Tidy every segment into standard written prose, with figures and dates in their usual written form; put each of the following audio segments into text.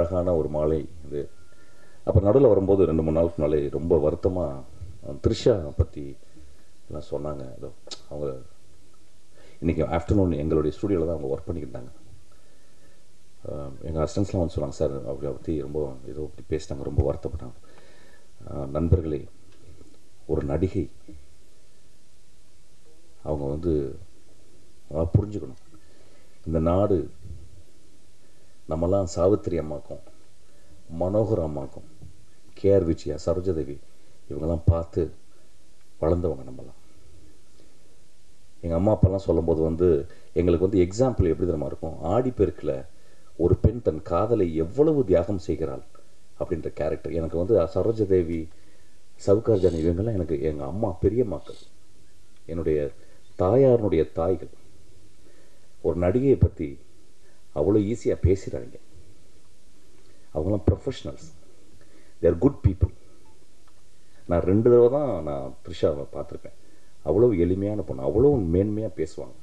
அழகான ஒரு மாலை இது. அப்போ நடுவில் வரும்போது 2-3 நாளுக்கு முன்னாலே ரொம்ப வருத்தமாக த்ரிஷா பற்றி எல்லாம் சொன்னாங்க. ஏதோ அவங்க இன்றைக்கி ஆஃப்டர்நூன் எங்களுடைய ஸ்டூடியோவில் தான் அவங்க ஒர்க் பண்ணிக்கிட்டாங்க. எங்கள் அசிஸ்டன்ஸ்லாம் வந்து சொன்னாங்க, சார் அவரை பற்றி ரொம்ப ஏதோ அப்படி பேசிட்டாங்க, ரொம்ப வருத்தப்பட்டாங்க. நண்பர்களே, ஒரு நடிகை அவங்க வந்து புரிஞ்சுக்கணும், இந்த நாடு நம்மலாம் சாவித்திரி அம்மாக்கும் மனோகர் அம்மாக்கும் கேஆர் விஜயா, சரோஜாதேவி இவங்கெல்லாம் பார்த்து வளர்ந்தவங்க நம்மலாம். எங்கள் அம்மா அப்பாலாம் சொல்லும்போது வந்து எங்களுக்கு வந்து எக்ஸாம்பிள் எப்படி தெரியுமா இருக்கும், ஆடிப்பெருக்கில் ஒரு பெண் தன் காதலை எவ்வளவு தியாகம் செய்கிறாள் அப்படின்ற கேரக்டர். எனக்கு வந்து சரோஜாதேவி, சவுகார்ஜானி இவங்கெல்லாம் எனக்கு எங்கள் அம்மா பெரியம்மாக்கள், என்னுடைய தாயாருடைய தாய்கள். ஒரு நடிகையை பற்றி அவ்வளோ ஈஸியாக பேசுகிறாங்க. அவங்களாம் ப்ரொஃபஷ்னல்ஸ், தேர் குட் பீப்புள். நான் 2 தடவை தான் நான் த்ரிஷாவை பார்த்துருப்பேன். அவ்வளோ எளிமையான பொண்ணு, அவ்வளோ மேன்மையாக பேசுவாங்க.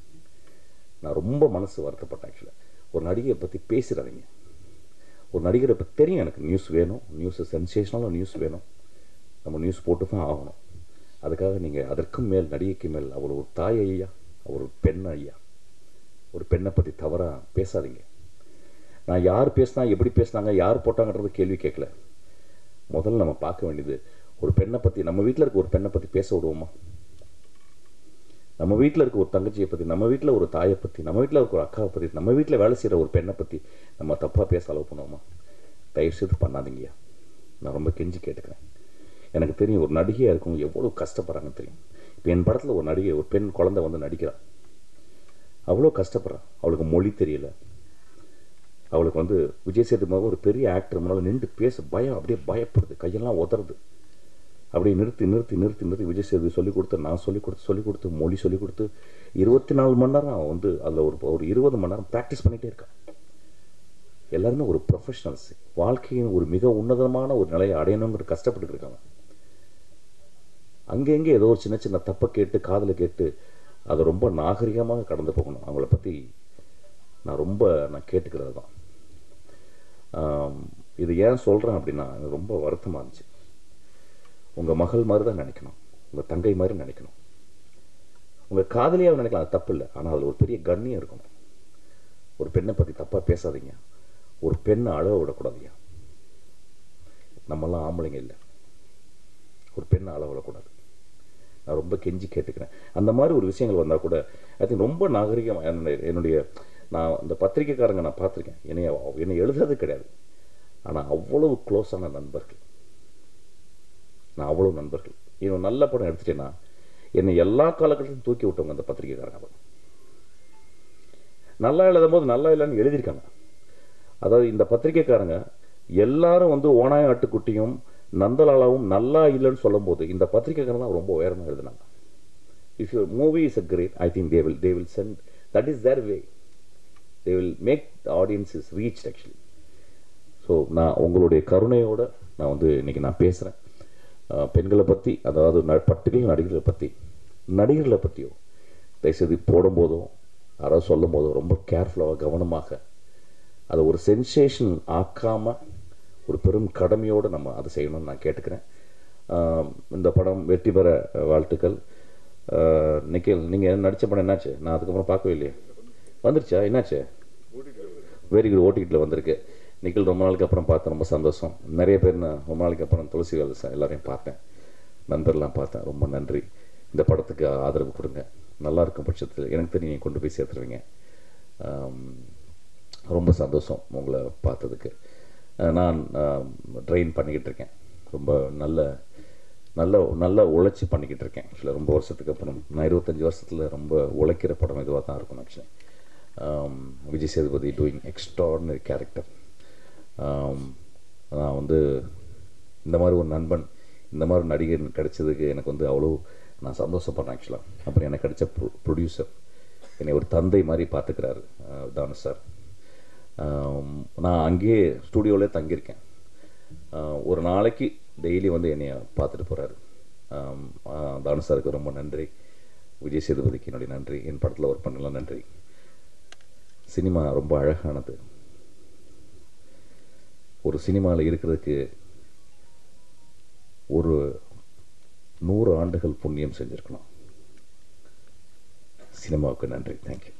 நான் ரொம்ப மனசு வருத்தப்பட்டேன். ஆக்சுவலாக ஒரு நடிகையை பற்றி பேசுகிறாங்க. ஒரு நடிகரை பற்றி தெரியும் எனக்கு, நியூஸ் வேணும், நியூஸ் சென்சேஷனலாக நியூஸ் வேணும், நம்ம நியூஸ் போட்டு தான் ஆகணும். அதுக்காக நீங்கள் அதற்கும் மேல், நடிகைக்கு மேல் அவர் ஒரு தாய் ஐயா, அவர் ஒரு பெண் ஐயா. ஒரு பெண்ணை பற்றி தவறாக பேசாதீங்க. நான் யார் பேசினா, எப்படி பேசினாங்க, யார் போட்டாங்கன்றது கேள்வி கேட்கல. முதல்ல நம்ம பார்க்க வேண்டியது, ஒரு பெண்ணை பற்றி, நம்ம வீட்டில் இருக்க ஒரு பெண்ணை பற்றி பேச விடுவோமா? நம்ம வீட்டில் இருக்க ஒரு தங்கச்சியை பற்றி, நம்ம வீட்டில் ஒரு தாயை பற்றி, நம்ம வீட்டில் இருக்க ஒரு அக்காவை பற்றி, நம்ம வீட்டில் வேலை செய்கிற ஒரு பெண்ணை பற்றி நம்ம தப்பாக பேச அளவு பண்ணுவோமா? தயவுசெய்து பண்ணாதீங்கய்யா. நான் ரொம்ப கெஞ்சி கேட்டுக்கிறேன். எனக்கு தெரியும் ஒரு நடிகையாக இருக்கவங்க எவ்வளோ கஷ்டப்படுறாங்கன்னு தெரியும். இப்போ என் படத்தில் ஒரு நடிகை, ஒரு பெண் குழந்தை வந்து நடிக்கிறாள். அவ்வளோ கஷ்டப்படுறான். அவளுக்கு மொழி தெரியல. அவளுக்கு வந்து விஜய் சேதுபதி ஒரு பெரிய ஆக்டர் முன்னால் நின்று பேச பயம், அப்படியே பயப்படுது, கையெல்லாம் உதறது. அப்படியே நிறுத்தி நிறுத்தி நிறுத்தி நிறுத்தி விஜய் சேதுபதி சொல்லிக் கொடுத்து, நான் சொல்லிக் கொடுத்து மொழி சொல்லிக் கொடுத்து 24 மணி நேரம் அவன் வந்து அதில் ஒரு 20 மணி நேரம் ப்ராக்டிஸ் பண்ணிகிட்டே இருக்கான். எல்லாருமே ஒரு ப்ரொஃபஷனல்ஸ், வாழ்க்கையின் ஒரு மிக உன்னதமான ஒரு நிலையை அடையணுங்கிற கஷ்டப்பட்டு இருக்காங்க. அங்கங்கே ஏதோ ஒரு சின்ன சின்ன தப்பை கேட்டு, காதில் கேட்டு அதை ரொம்ப நாகரிகமாக கடந்து போகணும். அவங்கள பற்றி நான் கேட்டுக்கிறது தான். இது ஏன் சொல்கிறேன் அப்படின்னா, எனக்கு ரொம்ப வருத்தமாக இருந்துச்சு. உங்கள் மகள் மாதிரி தான் நினைக்கணும், உங்கள் தங்கை மாதிரி நினைக்கணும், உங்கள் காதலியாக நினைக்கலாம், அது தப்பு இல்லை. ஆனால் அதில் ஒரு பெரிய கண்ணியம் இருக்கணும். ஒரு பெண்ணை பற்றி தப்பாக பேசாதீங்க. ஒரு பெண்ணை அழக விடக்கூடாதுங்க. நம்மெல்லாம் ஆம்பளைங்க இல்லை, ஒரு பெண்ணை அளவு விடக்கூடாது. நான் ரொம்ப கெஞ்சி கேட்டுக்கிறேன். அந்த மாதிரி ஒரு விஷயங்கள் வந்தால் கூட ஐ திங்க் ரொம்ப நாகரிகமாக என்னுடைய நான் அந்த பத்திரிக்கைக்காரங்க நான் பார்த்துருக்கேன். என்னை எழுதுறது கிடையாது, ஆனால் அவ்வளவு க்ளோஸான நண்பர்கள். நான் அவ்வளோ நண்பர்கள். இன்னும் நல்ல படம் எடுத்துட்டேன்னா என்னை எல்லா காலகட்டத்திலும் தூக்கி விட்டவங்க அந்த பத்திரிக்கைக்காரங்க. நல்லா எழுதும் போது நல்லா இல்லைன்னு எழுதியிருக்காங்க. அதாவது இந்த பத்திரிக்கைக்காரங்க எல்லாரும் வந்து ஓனாய ஆட்டுக்குட்டியும் நந்தலாலாவும் நல்லா இல்லைன்னு சொல்லும் போது இந்த பத்திரிக்கைக்காரங்க தான் ரொம்ப உயரமாக எழுதினாங்க. If your movie is a great, I think they will send, that is their way, they will make the audiences reached actually. So நான் உங்களுடைய கருணையோடு நான் வந்து இன்றைக்கி நான் பேசுகிறேன். பெண்களை பற்றி, அதாவது பர்டிகுலர் நடிகர்களை பற்றியோ தயவுசெய்து போடும்போதோ யாராவது சொல்லும் போதோ ரொம்ப கேர்ஃபுல்லாக, கவனமாக, அதை ஒரு சென்சேஷன் ஆக்காமல் ஒரு பெரும் கடமையோடு நம்ம அதை செய்யணும்னு நான் கேட்டுக்கிறேன். இந்த படம் வெற்றி பெற வாழ்த்துக்கள். நிக்கில், நீங்கள் நடித்த படம் என்னாச்சு? நான் அதுக்கப்புறம் பார்க்கவே இல்லையே. வந்துருச்சா? என்னாச்சு? வெரி குட், ஓடிடியில் வந்திருக்கு. நிக்கில் ரொம்ப நாளுக்கு அப்புறம் பார்த்தேன், ரொம்ப சந்தோஷம். நிறைய பேர் நான் ரொம்ப நாளைக்கு அப்புறம் துளசி எல்லாரையும் பார்த்தேன், நண்பர்லாம் பார்த்தேன். ரொம்ப நன்றி. இந்த படத்துக்கு ஆதரவு கொடுங்க. நல்லா இருக்கும் பட்சத்தில் எனக்கு தெரியும் நீங்கள் கொண்டு போய் சேர்த்துருவீங்க. ரொம்ப சந்தோஷம் உங்களை பார்த்ததுக்கு. நான் ட்ரெயின் பண்ணிக்கிட்டு இருக்கேன். ரொம்ப நல்ல உழைச்சி பண்ணிக்கிட்டு இருக்கேன். ஆக்சுவலாக ரொம்ப வருஷத்துக்கு அப்புறம், நான் 25 வருஷத்தில் ரொம்ப உழைக்கிற படம் இதுவாக தான் இருக்கும். Actually Vijay Sethupathi doing extraordinary character. நான் வந்து இந்த மாதிரி ஒரு நண்பன், இந்த மாதிரி நடிகர் கிடைச்சதுக்கு எனக்கு வந்து அவ்வளோ நான் சந்தோஷப்படுறேன். ஆக்சுவலாக அப்புறம் எனக்கு கிடைச்ச ப்ரொடியூசர் என்னை ஒரு தந்தை மாதிரி பார்த்துக்கிறாரு, தானு சார். நான் அங்கேயே ஸ்டூடியோவிலே தங்கியிருக்கேன். ஒரு நாளைக்கு டெய்லி வந்து என்னை பார்த்துட்டு போகிறாரு. தானு சாருக்கு ரொம்ப நன்றி. விஜய் சேதுபதிக்கு என்னுடைய நன்றி. என் படத்தில் ஒர்க் பண்ணலாம் நன்றி. சினிமா ரொம்ப அழகானது. ஒரு சினிமாவில் இருக்கிறதுக்கு ஒரு 100 ஆண்டுகள் புண்ணியம் செஞ்சுருக்கணும். சினிமாவுக்கு நன்றி. தேங்க்யூ.